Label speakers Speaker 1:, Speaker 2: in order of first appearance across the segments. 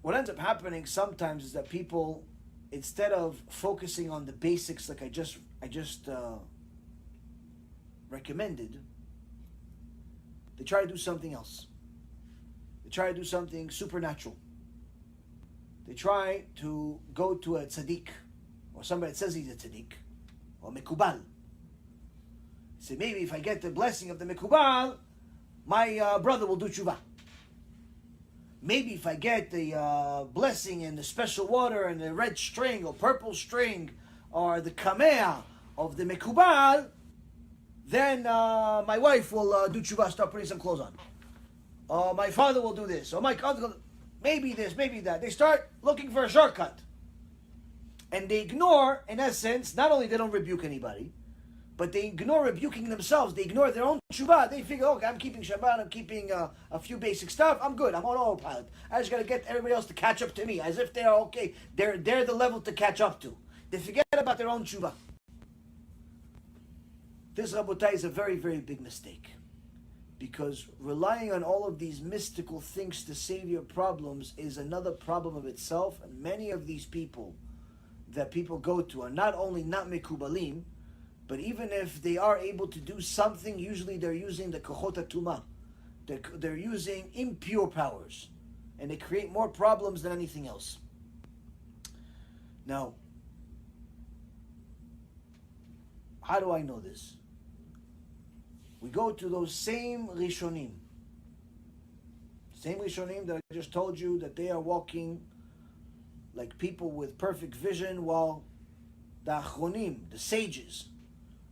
Speaker 1: what ends up happening sometimes is that people, instead of focusing on the basics like I just recommended, they try to do something else. They try to do something supernatural. They try to go to a tzaddik, or somebody that says he's a tzaddik, or mekubal. Say, maybe if I get the blessing of the mekubal, my brother will do tshuva. Maybe if I get the blessing and the special water and the red string or purple string or the kamea of the mekubal, then my wife will do tshuva, start putting some clothes on. Or my father will do this. Or my uncle, maybe this, maybe that. They start looking for a shortcut. And they ignore, in essence, not only they don't rebuke anybody, but they ignore rebuking themselves. They ignore their own tshuva. They figure, okay, I'm keeping Shabbat, I'm keeping a few basic stuff. I'm good. I'm on autopilot. I just got to get everybody else to catch up to me, as if they're okay. They're the level to catch up to. They forget about their own tshuva. This, Rabotai, is a very, very big mistake. Because relying on all of these mystical things to save your problems is another problem of itself. And many of these people that people go to are not only not mekubalim, but even if they are able to do something, usually they're using the kochot hatuma. They're using impure powers. And they create more problems than anything else. Now, how do I know this? We go to those same Rishonim. Same Rishonim that I just told you that they are walking like people with perfect vision, while the Achronim, the sages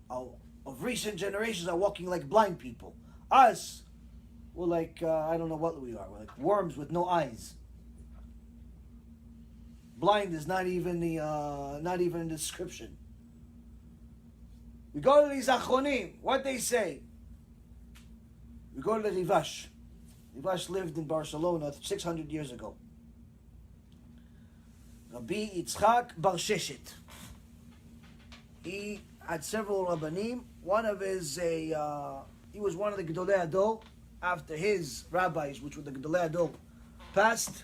Speaker 1: of recent generations, are walking like blind people. Us, we're like, I don't know what we are. We're like worms with no eyes. Blind is not even a description. We go to these Achronim, what they say. We go to Rivash. Rivash lived in Barcelona 600 years ago. Rabbi Yitzchak Bar Sheshet. He had several Rabbanim. One of his, he was one of the Gedolei Ador. After his rabbis, which were the Gedolei Ador, passed,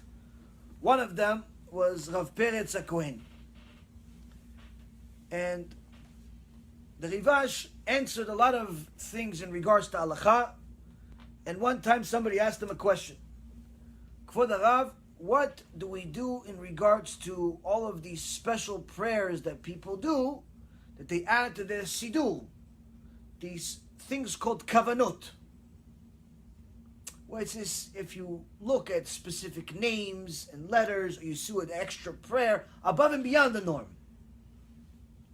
Speaker 1: one of them was Rav Peretz HaKohen. And the Rivash answered a lot of things in regards to halacha. And one time somebody asked him a question. Kvod Harav, what do we do in regards to all of these special prayers that people do, that they add to their siddur? These things called kavanot. Well, it's this, if you look at specific names and letters, or you see an extra prayer above and beyond the norm.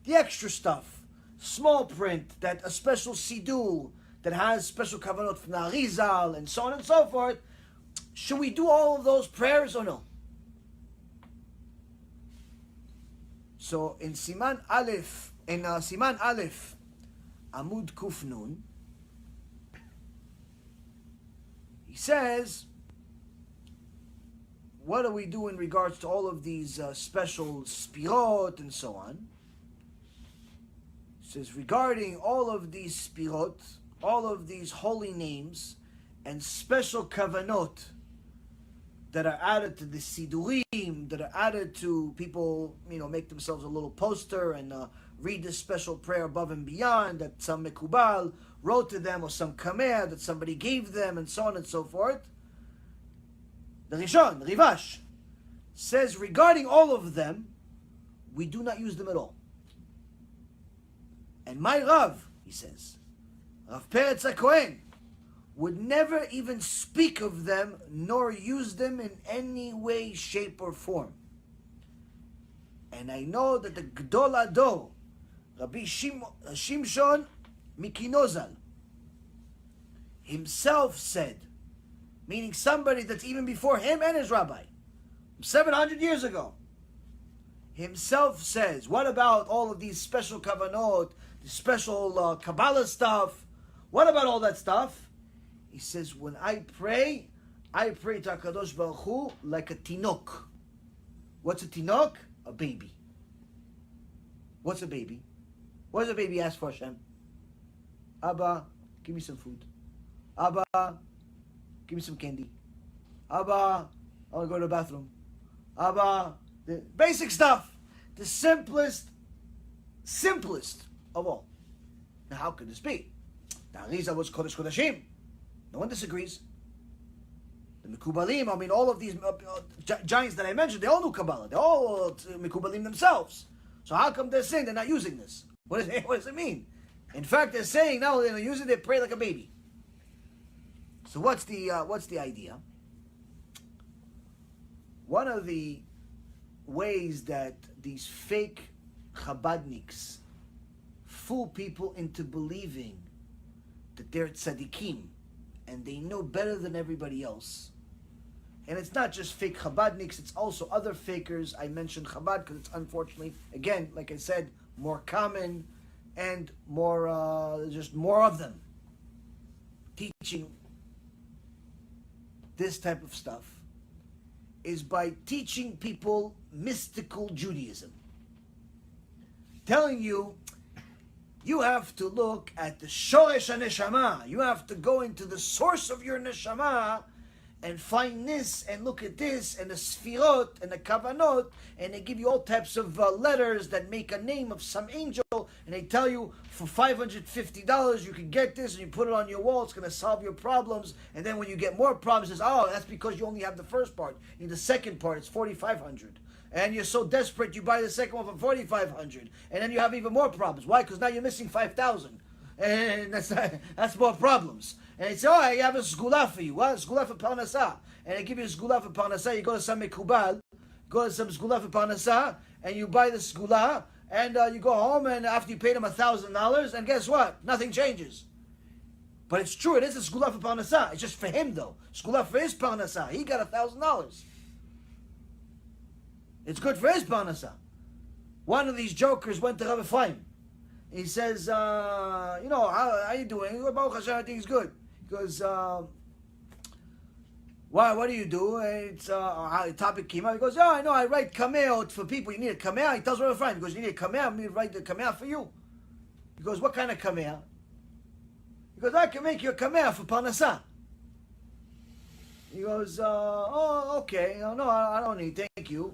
Speaker 1: The extra stuff, small print, that a special siddur, that has special kavanot from the Arizal, and so on and so forth. Should we do all of those prayers or no? So in Siman Aleph, Amud Kuf Nun, he says, what do we do in regards to all of these special spirot and so on? He says, regarding all of these spirot, all of these holy names and special kavanot that are added to the sidurim, that are added to people, make themselves a little poster and read this special prayer above and beyond that some mekubal wrote to them, or some kamer that somebody gave them, and so on and so forth. The Rishon, the Rivash, says regarding all of them, we do not use them at all. And my Rav, he says, Rav Peretz HaKohen, would never even speak of them nor use them in any way, shape, or form. And I know that the Gdol Ador, Rabbi Shimshon Mikinozal, himself said, meaning somebody that's even before him and his rabbi, 700 years ago, himself says, what about all of these special kavanot, the special Kabbalah stuff? What about all that stuff? He says, when I pray to HaKadosh Baruch Hu like a tinok. What's a tinok? A baby. What's a baby? What does a baby ask for, Hashem? Abba, give me some food. Abba, give me some candy. Abba, I want to go to the bathroom. the basic stuff, the simplest of all. Now, how could this be? The Arizal was Kodesh Kodashim. No one disagrees. The Mekubalim, I mean, all of these giants that I mentioned, they all knew Kabbalah. They're all Mekubalim themselves. So how come they're saying they're not using this? What does it mean? In fact, they're saying now they're using it, they pray like a baby. So what's the idea? One of the ways that these fake Chabadniks fool people into believing that they're tzaddikim and they know better than everybody else. And it's not just fake Chabadniks, it's also other fakers. I mentioned Chabad because it's unfortunately, again, like I said, more common and more, just more of them teaching this type of stuff, is by teaching people mystical Judaism. Telling you, you have to look at the Shoresh HaNeshama. You have to go into the source of your Neshama and find this and look at this and the Sfirot and the Kavanot, and they give you all types of letters that make a name of some angel, and they tell you for $550 you can get this and you put it on your wall, it's going to solve your problems, and then when you get more problems, it's, oh, that's because you only have the first part. In the second part, it's $4,500. And you're so desperate, you buy the second one for $4,500, and then you have even more problems. Why? Because now you're missing $5,000, and that's more problems. And they say, oh, I have a sgula for you. What? Sgula for parnasah. And they give you a sgula for parnasah. You go to some mekubal, go to some sgula for parnasah, and you buy the sgula, and you go home, and after you paid them $1,000, and guess what? Nothing changes. But it's true, it is a sgula for parnasah. It's just for him, though. Sgula for his parnasah. He got $1,000. It's good for his parnasah. One of these jokers went to Rabbi Ephraim. He says, how you doing? He goes, Baruch Hashem, everything's good. He goes, what do you do? It's a topic came up. He goes, I know, I write kameh for people. You need a kameh? He tells Rabbi Ephraim, he goes, you need a kameh? I'm going to write the kameh for you. He goes, what kind of kameh? He goes, I can make you a kameh for parnasah. He goes, okay. No, I don't need, thank you.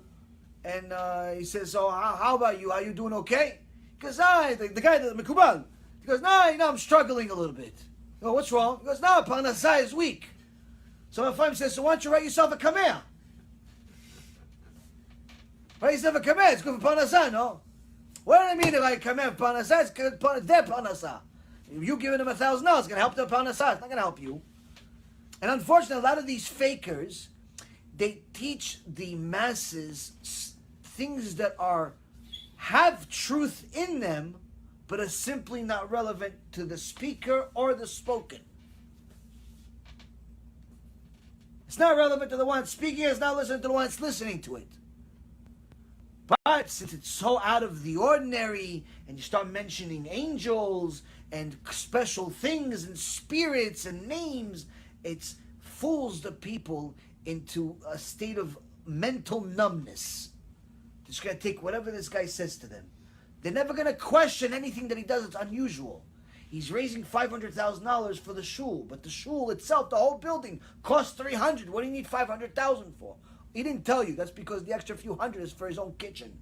Speaker 1: And he says, so how about you? Are you doing okay? He goes, the guy, the Mekubal. He goes, no, I'm struggling a little bit. He goes, what's wrong? He goes, no, Parnasah is weak. So my friend says, so why don't you write yourself a kameh? Write yourself a kameh, it's good for Parnasah, no? What do I mean to write kameh for Parnasah? It's good for their Parnasah. You giving them $1,000, it's going to help their Parnasah. It's not going to help you. And unfortunately, a lot of these fakers, they teach the masses things that have truth in them, but are simply not relevant to the speaker or the spoken. It's not relevant to the one speaking, it's not listening to the one that's listening to it. But since it's so out of the ordinary, and you start mentioning angels and special things and spirits and names, it fools the people into a state of mental numbness. They're just going to take whatever this guy says to them. They're never going to question anything that he does that's unusual. He's raising $500,000 for the shul, but the shul itself, the whole building, costs $300,000. What do you need $500,000 for? He didn't tell you. That's because the extra few hundred is for his own kitchen.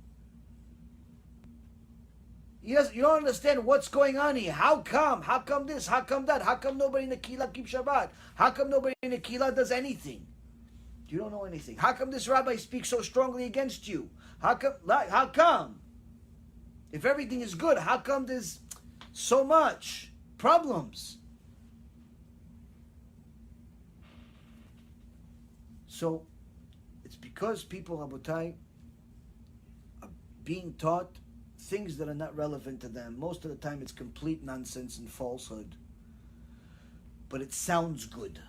Speaker 1: You don't understand what's going on here. How come? How come this? How come that? How come nobody in the Kehillah keeps Shabbat? How come nobody in the Kehillah does anything? You don't know anything. How come this rabbi speaks so strongly against you? How come? How come? If everything is good, how come there's so much problems? So, it's because people, Rabotai, are being taught things that are not relevant to them. Most of the time it's complete nonsense and falsehood. But it sounds good.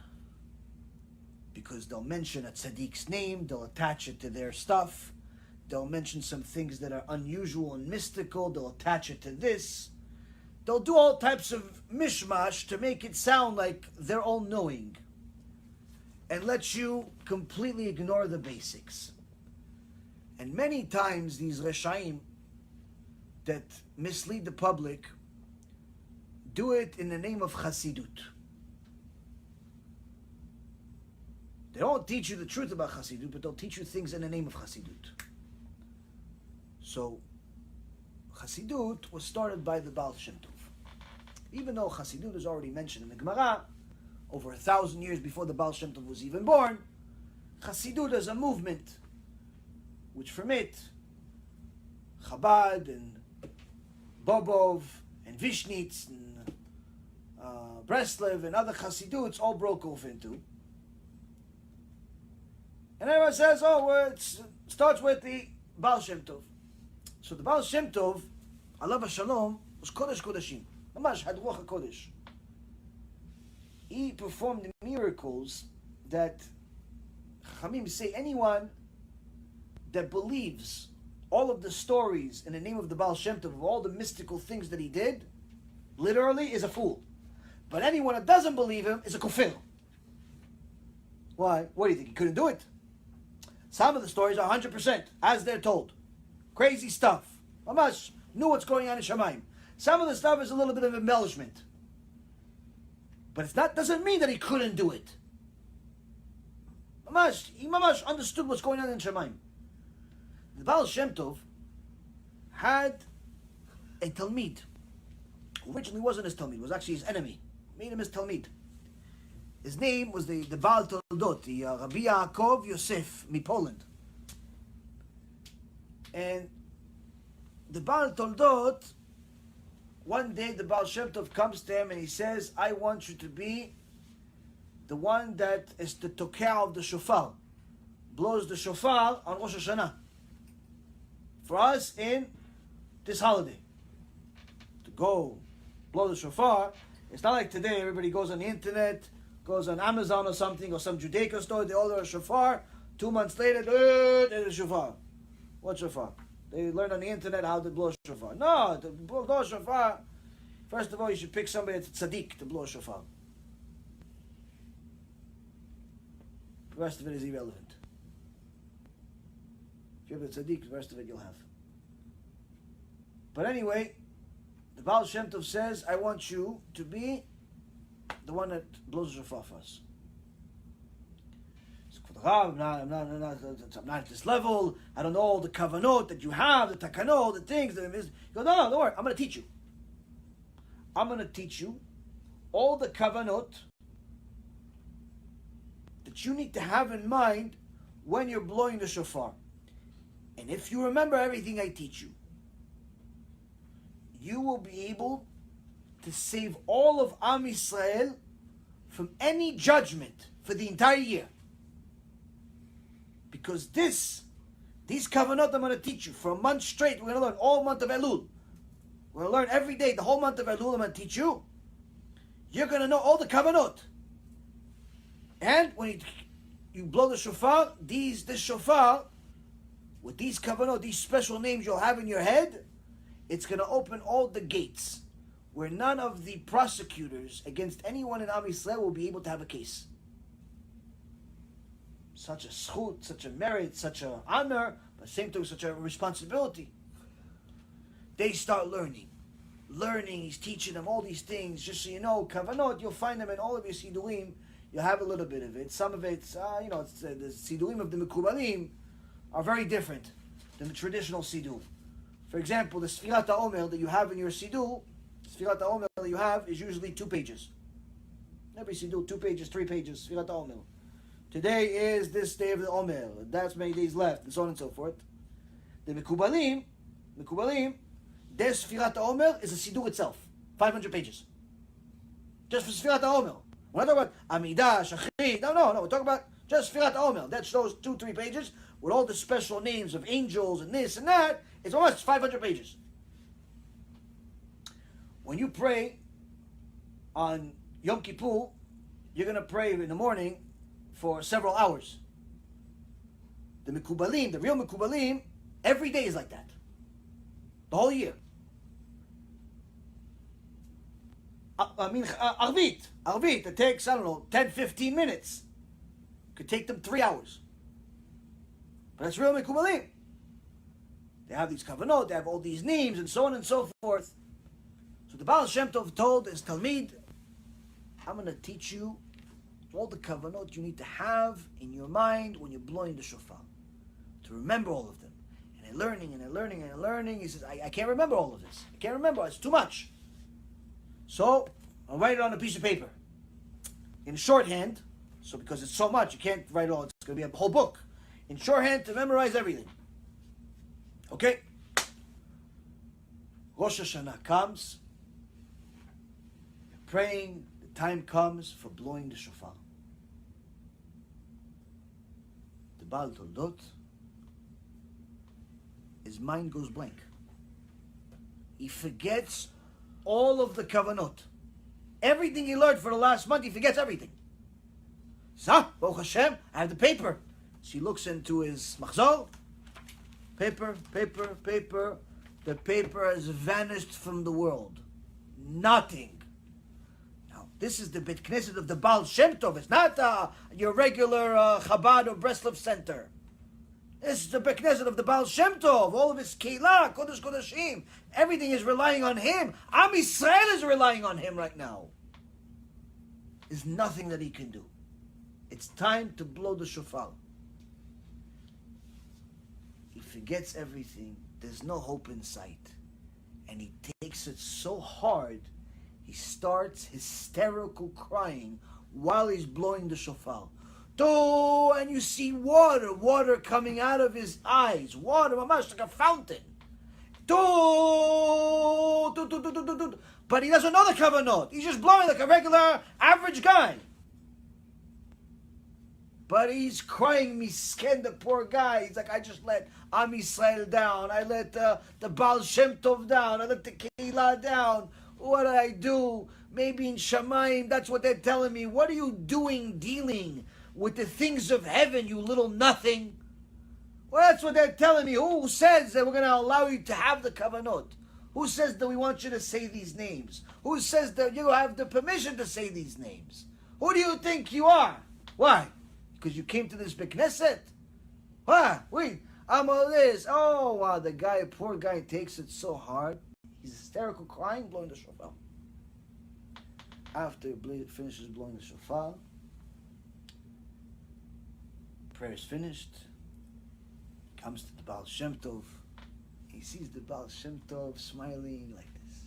Speaker 1: Because they'll mention a tzaddik's name, they'll attach it to their stuff, they'll mention some things that are unusual and mystical, they'll attach it to this. They'll do all types of mishmash to make it sound like they're all knowing. And let you completely ignore the basics. And many times these reshaim that mislead the public do it in the name of Chassidut. They don't teach you the truth about Chassidut, but they'll teach you things in the name of Chassidut. So, Chassidut was started by the Baal Shem Tov. Even though Chassidut is already mentioned in the Gemara, over 1,000 years before the Baal Shem Tov was even born, Chassidut is a movement, which from it, Chabad and Bobov and Vishnitz and Breslev and other Chassiduts all broke off into. And everyone says, it starts with the Baal Shem Tov. So the Baal Shem Tov, Alav Shalom, was Kodesh Kodeshim. Mamash had Ruach HaKodesh. He performed miracles that Chachamim say anyone that believes all of the stories in the name of the Baal Shem Tov, of all the mystical things that he did, literally is a fool. But anyone that doesn't believe him is a kofir. Why? What do you think? He couldn't do it? Some of the stories are 100%, as they're told. Crazy stuff. Mamash knew what's going on in Shamayim. Some of the stuff is a little bit of embellishment. But it's not, doesn't mean that he couldn't do it. He Mamash understood what's going on in Shamayim. The Baal Shem Tov had a Talmid, who originally wasn't his Talmid, was actually his enemy. Made him his Talmid. His name was the Baal Toldot, the Rabbi Yaakov Yosef, mi Poland. And the Baal Toldot, one day the Baal Shem Tov comes to him and he says, I want you to be the one that is the tokeh of the shofar, blows the shofar on Rosh Hashanah for us in this holiday. To go blow the shofar, it's not like today everybody goes on the internet, goes on Amazon or something, or some Judaica store, they order a shofar, 2 months later, there's a shofar. What shofar? They learn on the internet how to blow a shofar. No, to blow a shofar, first of all, you should pick somebody that's tzaddik to blow a shofar. The rest of it is irrelevant. If you have a tzaddik, the rest of it you'll have. But anyway, the Baal Shem Tov says, I want you to be the one that blows the shofar for us. I'm not at this level. I don't know all the kavanot that you have, the takanot, the things. He goes, no, don't worry. I'm going to teach you. I'm going to teach you all the kavanot that you need to have in mind when you're blowing the shofar. And if you remember everything I teach you, you will be able to save all of Am Yisrael from any judgment for the entire year. Because these kavanot I'm going to teach you for a month straight. We're going to learn all month of Elul. We're going to learn every day, the whole month of Elul I'm going to teach you. You're going to know all the kavanot. And when you blow the shofar, this shofar, with these kavanot, these special names you'll have in your head, it's going to open all the gates where none of the prosecutors against anyone in Am Yisrael will be able to have a case. Such a schut, such a merit, such an honor, but same time such a responsibility. They start learning. He's teaching them all these things. Just so you know, kavanot, you'll find them in all of your sidurim. You'll have a little bit of it. Some of it's, the sidurim of the Mekubalim are very different than the traditional sidur. For example, the Sfirat HaOmer that you have in your sidur, Sfirat HaOmer that you have is usually 2 pages. Every sidur, 2 pages, 3 pages, Sfirat HaOmer. Today is this day of the Omer, that's many days left, and so on and so forth. The Mekubalim, their Sfirat HaOmer is a sidur itself, 500 pages. Just for Sfirat HaOmer. We're not talking about Amidah, Shachrit, no, we're talking about just Sfirat HaOmer. That's those 2-3 pages with all the special names of angels and this and that. It's almost 500 pages. When you pray on Yom Kippur, you're going to pray in the morning for several hours. The Mekubalim, the real Mekubalim, every day is like that. The whole year. Arvit, it takes, 10, 15 minutes. Could take them 3 hours. But that's real Mekubalim. They have these kavanot, they have all these names, and so on and so forth. So the Baal Shem Tov told his Talmid, I'm going to teach you all the kavanot you need to have in your mind when you're blowing the shofar. To remember all of them. And I'm learning. He says, I can't remember all of this. I can't remember. It's too much. So, I'll write it on a piece of paper. In shorthand, so because it's so much, you can't write it all. It's going to be a whole book. In shorthand to memorize everything. Okay? Rosh Hashanah comes. You're praying. The time comes for blowing the shofar. The Baal Toldot, his mind goes blank. He forgets all of the kavanot. Everything he learned for the last month, he forgets everything. So, Baruch Hashem, I have the paper. So he looks into his machzor. Paper. The paper has vanished from the world. Nothing. Now, this is the Beit Knesset of the Baal Shem Tov. It's not your regular Chabad or Breslov center. This is the Beit Knesset of the Baal Shem Tov. All of his Keilah, Kodesh Kodashim. Everything is relying on him. Am Yisrael is relying on him right now. There's nothing that he can do. It's time to blow the shofar. He forgets everything. There's no hope in sight. And he takes it so hard, he starts hysterical crying while he's blowing the shofar. And you see water coming out of his eyes. Water, mamash, like a fountain. But he doesn't know the kavanot. He's just blowing like a regular, average guy. But he's crying, misken, the poor guy. He's like, I just let Am Yisrael down. I let the Baal Shem Tov down. I let the Keilah down. What did I do? Maybe in Shamayim, that's what they're telling me. What are you doing dealing with the things of heaven, you little nothing? Well, that's what they're telling me. Who says that we're going to allow you to have the kavanot? Who says that we want you to say these names? Who says that you have the permission to say these names? Who do you think you are? Why? Because you came to this Beit Knesset? What? Wait, I'm all this. Oh, wow, the guy, poor guy, takes it so hard. He's hysterical, crying, blowing the shofar. After he finishes blowing the shofar, prayer is finished. Comes to the Baal Shem Tov. He sees the Baal Shem Tov smiling like this.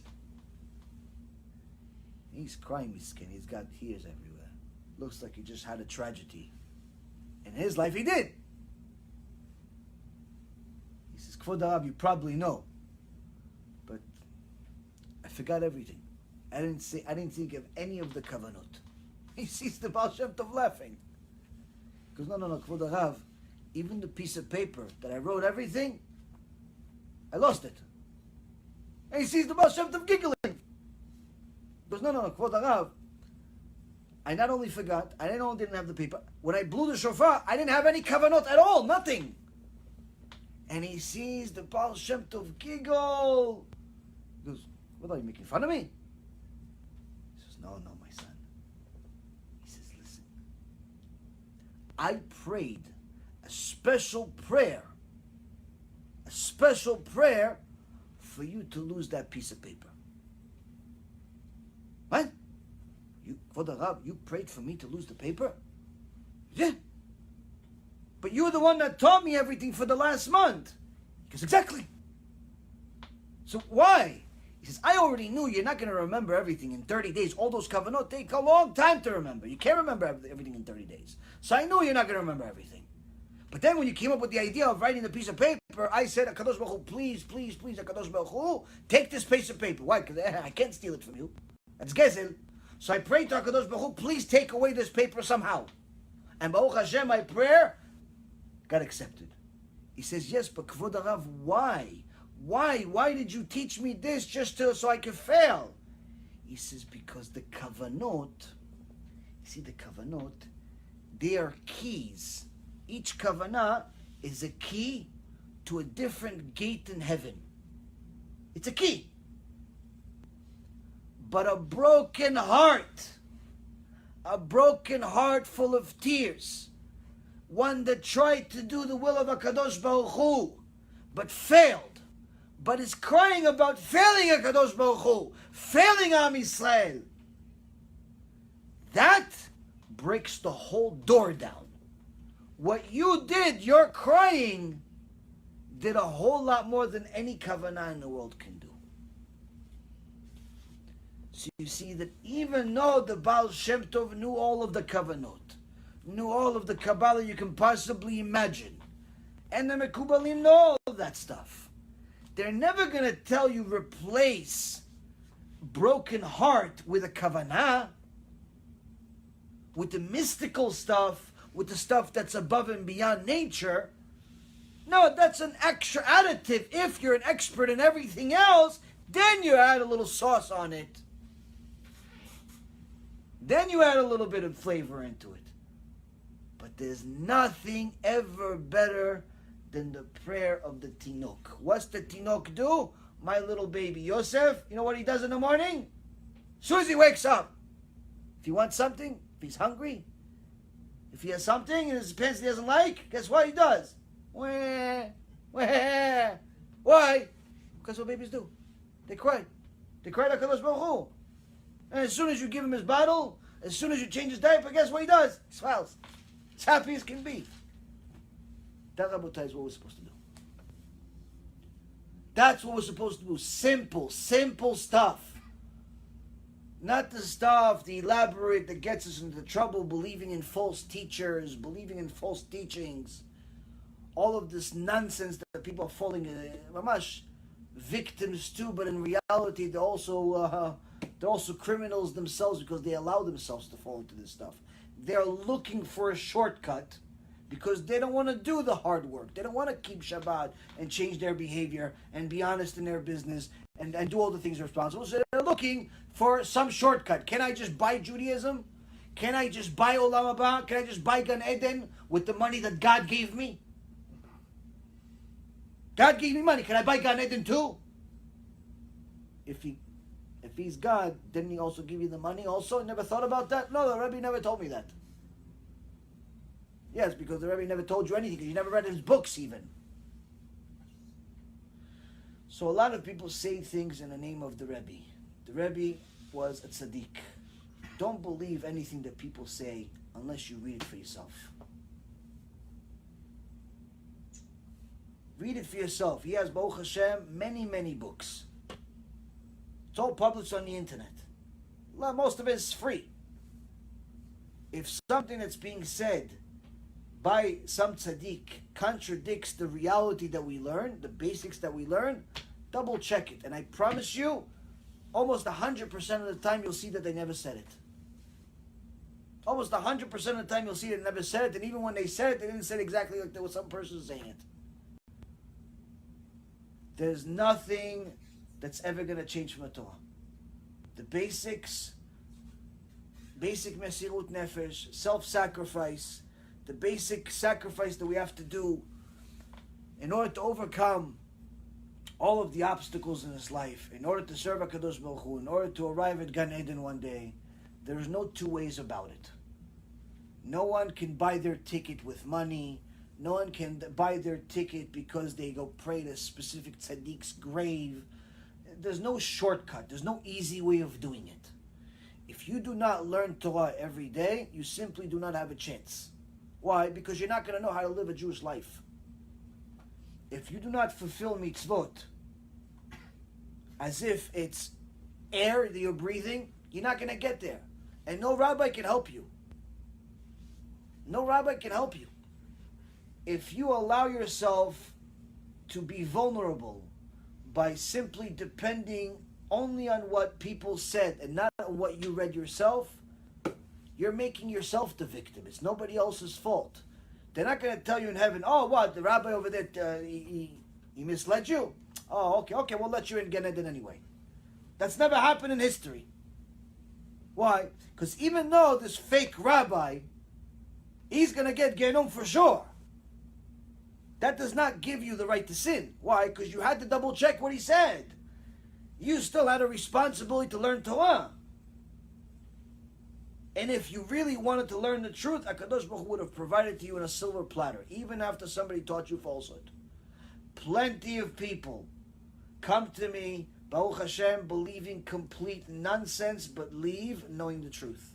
Speaker 1: He's crying, miskin. He's got tears everywhere. Looks like he just had a tragedy. In his life, he did. He says, Kvod Arab, you probably know, but I forgot everything. I didn't think of any of the kavanot. He sees the Baal Shem Tov laughing. He goes, no, Kvod Arab, even the piece of paper that I wrote everything, I lost it. And he sees the Baal Shem Tov giggling. He goes, no, Kvod Arab, I not only forgot, I didn't have the paper. When I blew the shofar, I didn't have any kavanot at all, nothing. And he sees the Baal Shem Tov giggle. He goes, what are you making fun of me? He says, no, my son. He says, listen, I prayed a special prayer for you to lose that piece of paper. What? You prayed for me to lose the paper? Yeah. But you're the one that taught me everything for the last month. He goes, exactly. So why? He says, I already knew you're not going to remember everything in 30 days. All those kavanot take a long time to remember. You can't remember everything in 30 days. So I knew you're not going to remember everything. But then when you came up with the idea of writing the piece of paper, I said, HaKadosh Baruch Hu, please, HaKadosh Baruch Hu, take this piece of paper. Why? Because I can't steal it from you. That's gezel. So I prayed to HaKadosh Baruch Hu, please take away this paper somehow. And Baruch Hashem, my prayer got accepted. He says, yes, but Kvod Arav, why? Why did you teach me this just so I could fail? He says, because the kavanot, they are keys. Each kavanah is a key to a different gate in heaven. It's a key. But a broken heart full of tears, one that tried to do the will of HaKadosh Baruch Hu, but failed, but is crying about failing HaKadosh Baruch Hu, failing Am Yisrael. That breaks the whole door down. What you did, your crying, did a whole lot more than any kavanah in the world can do. So you see that even though the Baal Shem Tov knew all of the kavanot, knew all of the Kabbalah you can possibly imagine, and the Mekubalim know all of that stuff, they're never going to tell you replace broken heart with a kavanah, with the mystical stuff, with the stuff that's above and beyond nature. No, that's an extra additive. If you're an expert in everything else, then you add a little sauce on it. Then you add a little bit of flavor into it. But there's nothing ever better than the prayer of the Tinok. What's the Tinok do? My little baby Yosef, you know what he does in the morning? As soon as he wakes up, if he wants something, if he's hungry, if he has something in his pants he doesn't like, guess what he does? Wah, wah. Why? Because what babies do. They cry. They cry to HaKadosh Baruch Hu. And as soon as you give him his bottle, as soon as you change his diaper, guess what he does? He smiles. As happy as can be. That, Rabotai, is what we're supposed to do. That's what we're supposed to do. Simple, simple stuff. Not the stuff, the elaborate that gets us into trouble, believing in false teachers, believing in false teachings. All of this nonsense that people are falling mamash victims to, but in reality they're also criminals themselves because they allow themselves to fall into this stuff. They're looking for a shortcut because they don't want to do the hard work. They don't want to keep Shabbat and change their behavior and be honest in their business and do all the things they're responsible. So they're looking for some shortcut. Can I just buy Judaism? Can I just buy Olam Haba? Can I just buy Gan Eden with the money that God gave me? God gave me money. Can I buy Gan Eden too? If he's God, didn't he also give you the money also? Never thought about that? No, the Rabbi never told me that. Yes, because the Rabbi never told you anything, because you never read his books even. So a lot of people say things in the name of the Rabbi. The Rabbi was a tzaddik. Don't believe anything that people say unless you read it for yourself. Read it for yourself. He has, Baruch Hashem, many, many books. It's all published on the internet. Most of it is free. If something that's being said by some tzaddik contradicts the reality that we learn, the basics that we learn, double check it. And I promise you, almost 100% of the time you'll see that they never said it. Almost 100% of the time you'll see that they never said it, and even when they said it, they didn't say it exactly like there was some person saying it. There's nothing that's ever going to change from the Torah. The basics, basic Mesirut Nefesh, self-sacrifice, the basic sacrifice that we have to do in order to overcome all of the obstacles in this life, in order to serve HaKadosh Baruch Hu, in order to arrive at Gan Eden one day, there is no two ways about it. No one can buy their ticket with money. No one can buy their ticket because they go pray to a specific tzaddik's grave. There's no shortcut. There's no easy way of doing it. If you do not learn Torah every day, you simply do not have a chance. Why? Because you're not going to know how to live a Jewish life. If you do not fulfill mitzvot as if it's air that you're breathing, you're not going to get there. And no rabbi can help you. No rabbi can help you. If you allow yourself to be vulnerable by simply depending only on what people said and not on what you read yourself, you're making yourself the victim. It's nobody else's fault. They're not going to tell you in heaven, oh, what, the rabbi over there, he misled you? Oh, okay, we'll let you in Gan Eden anyway. That's never happened in history. Why? Because even though this fake rabbi, he's going to get Genom for sure, that does not give you the right to sin. Why? Because you had to double check what he said. You still had a responsibility to learn Torah. And if you really wanted to learn the truth, HaKadosh Baruch Hu would have provided to you in a silver platter, even after somebody taught you falsehood. Plenty of people come to me, Baruch Hashem, believing complete nonsense, but leave knowing the truth.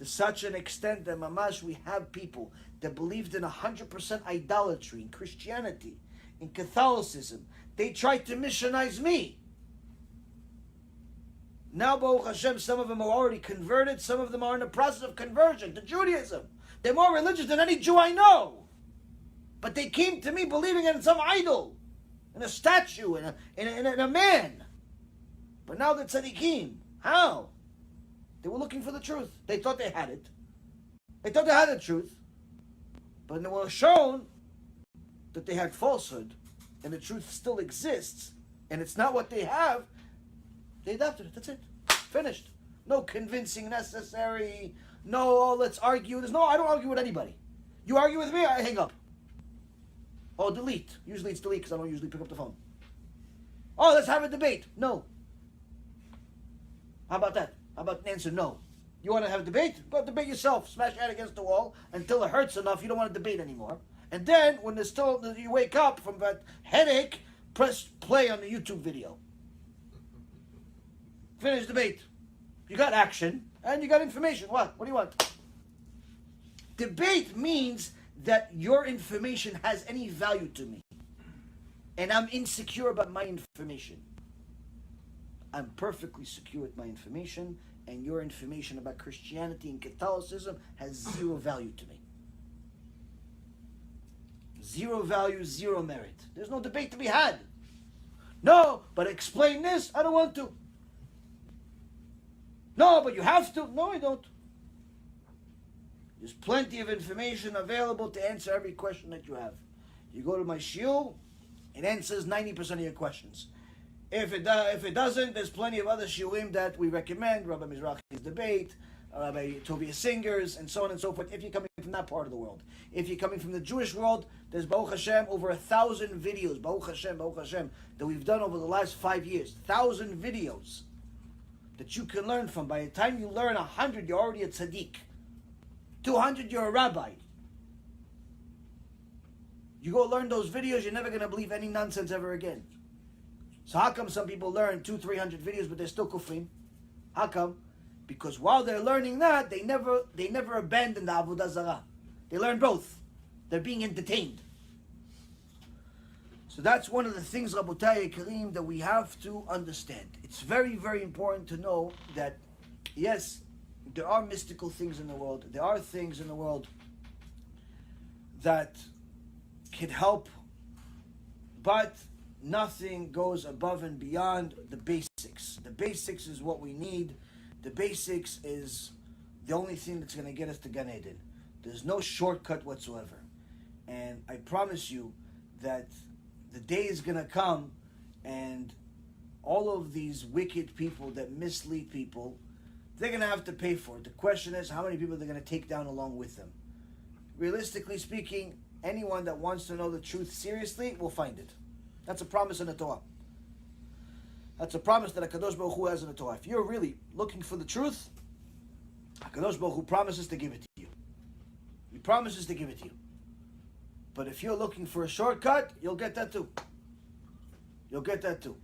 Speaker 1: To such an extent that mamash we have people that believed in 100% idolatry, in Christianity, in Catholicism. They tried to missionize me. Now, Baruch Hashem, some of them are already converted. Some of them are in the process of conversion to Judaism. They're more religious than any Jew I know. But they came to me believing in some idol, in a statue, in a man. But now they're tzaddikim. How? They were looking for the truth. They thought they had it. They thought they had the truth. But they were shown that they had falsehood, and the truth still exists, and it's not what they have. They adopted it. That's it. Finished. No convincing necessary. No, oh, let's argue. I don't argue with anybody. You argue with me, I hang up. Oh, delete. Usually it's delete because I don't usually pick up the phone. Oh, let's have a debate. No. How about that? How about an answer? No. You want to have a debate? Go debate yourself. Smash your head against the wall until it hurts enough you don't want to debate anymore. And then, when you wake up from that headache, press play on the YouTube video. Finish debate. You got action and you got information. What? What do you want? Debate means that your information has any value to me. And I'm insecure about my information. I'm perfectly secure with my information, and your information about Christianity and Catholicism has zero value to me. Zero value, zero merit. There's no debate to be had. No, but explain this. I don't want to. No, but you have to. No, I don't. There's plenty of information available to answer every question that you have. You go to my shiur, it answers 90% of your questions. If it doesn't, there's plenty of other shiurim that we recommend. Rabbi Mizrahi's debate, Rabbi Tovia Singer's, and so on and so forth. If you're coming from that part of the world, if you're coming from the Jewish world, there's Baruch Hashem over 1,000 videos. Baruch Hashem, that we've done over the last 5 years. 1,000 videos that you can learn from. By the time you learn 100, you're already a tzaddik. 200, you're a rabbi. You go learn those videos, you're never going to believe any nonsense ever again. So how come some people learn 200-300 videos but they're still kufrim? How come? Because while they're learning that, they never abandon the avodah zarah. They learn both. They're being entertained. So that's one of the things, Rabotai Kareem, that we have to understand. It's very, very important to know that, yes, there are mystical things in the world. There are things in the world that can help, but nothing goes above and beyond the basics. The basics is what we need. The basics is the only thing that's going to get us to Gan Eden. There's no shortcut whatsoever. And I promise you that the day is going to come and all of these wicked people that mislead people, they're going to have to pay for it. The question is how many people they're going to take down along with them. Realistically speaking, anyone that wants to know the truth seriously will find it. That's a promise in the Torah. That's a promise that HaKadosh Baruch Hu has in the Torah. If you're really looking for the truth, HaKadosh Baruch Hu promises to give it to you. He promises to give it to you. But if you're looking for a shortcut, you'll get that too. You'll get that too.